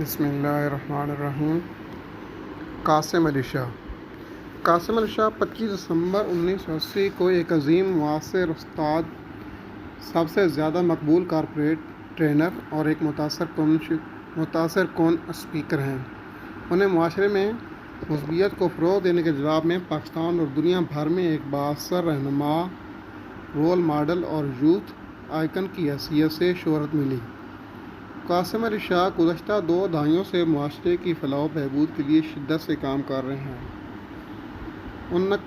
بسم اللہ الرحمن الرحیم۔ قاسم علی شاہ۔ قاسم علی شاہ 25 دسمبر 1980 کو ایک عظیم معاصر استاد، سب سے زیادہ مقبول کارپوریٹ ٹرینر اور ایک متاثر کن اسپیکر ہیں۔ انہیں معاشرے میں مثبت کو فروغ دینے کے جواب میں پاکستان اور دنیا بھر میں ایک بااثر رہنما، رول ماڈل اور یوتھ آئیکن کی حیثیت سے شہرت ملی۔ قاسم علی شاہ گزشتہ 2 دہائیوں سے معاشرے کی فلاح و بہبود کے لیے شدت سے کام کر رہے ہیں۔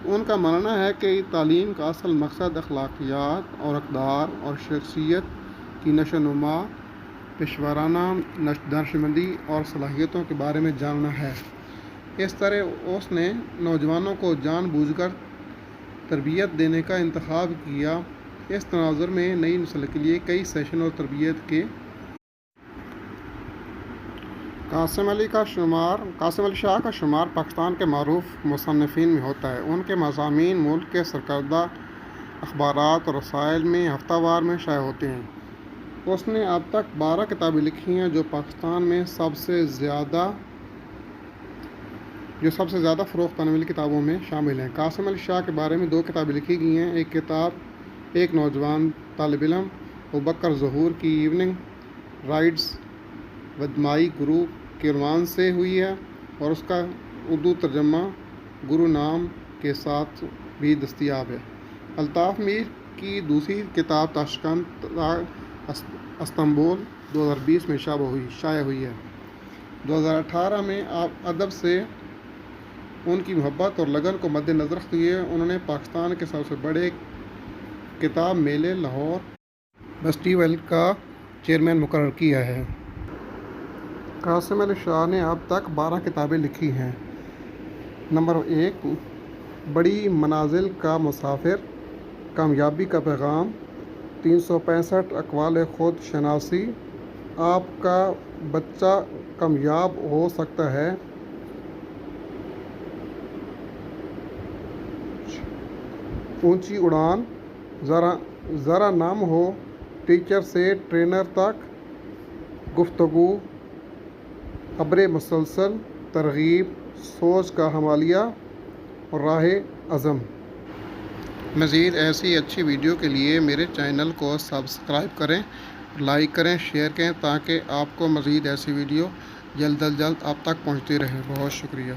ان کا ماننا ہے کہ تعلیم کا اصل مقصد اخلاقیات اور اقدار اور شخصیت کی نشو و نما، پیشورانہ دانشمندی اور صلاحیتوں کے بارے میں جاننا ہے۔ اس طرح اس نے نوجوانوں کو جان بوجھ کر تربیت دینے کا انتخاب کیا۔ اس تناظر میں نئی نسل کے لیے کئی سیشن اور تربیت کے قاسم علی شاہ کا شمار پاکستان کے معروف مصنفین میں ہوتا ہے۔ ان کے مضامین ملک کے سرکردہ اخبارات اور رسائل میں ہفتہ وار میں شائع ہوتے ہیں۔ اس نے اب تک 12 کتابیں لکھی ہیں جو پاکستان میں سب سے زیادہ فروخت ہونے والی کتابوں میں شامل ہیں۔ قاسم علی شاہ کے بارے میں 2 کتابیں لکھی گئی ہیں۔ ایک کتاب ایک نوجوان طالب علم ابوبکر ظہور کی ایوننگ رائڈز ود مائی گرو کے عنوان سے ہوئی ہے اور اس کا اردو ترجمہ گرو نام کے ساتھ بھی دستیاب ہے۔ الطاف میر کی دوسری کتاب تاشقند استنبول 2020 میں شائع ہوئی ہے۔ 2018 میں ادب سے ان کی محبت اور لگن کو مد نظر رکھتے ہوئے انہوں نے پاکستان کے سب سے بڑے کتاب میلے لاہور فیسٹیول کا چیئرمین مقرر کیا ہے۔ قاسم علی شاہ نے اب تک 12 کتابیں لکھی ہیں۔ نمبر 1 بڑی منازل کا مسافر، کامیابی کا پیغام، 365 اقوال خود شناسی، آپ کا بچہ کامیاب ہو سکتا ہے، اونچی اڑان، ذرا نام ہو، ٹیچر سے ٹرینر تک، گفتگو، ابر مسلسل، ترغیب، سوچ کا ہمالیہ اور راہ عزم۔ مزید ایسی اچھی ویڈیو کے لیے میرے چینل کو سبسکرائب کریں، لائک کریں، شیئر کریں تاکہ آپ کو مزید ایسی ویڈیو جلد از جلد آپ تک پہنچتی رہے۔ بہت شکریہ۔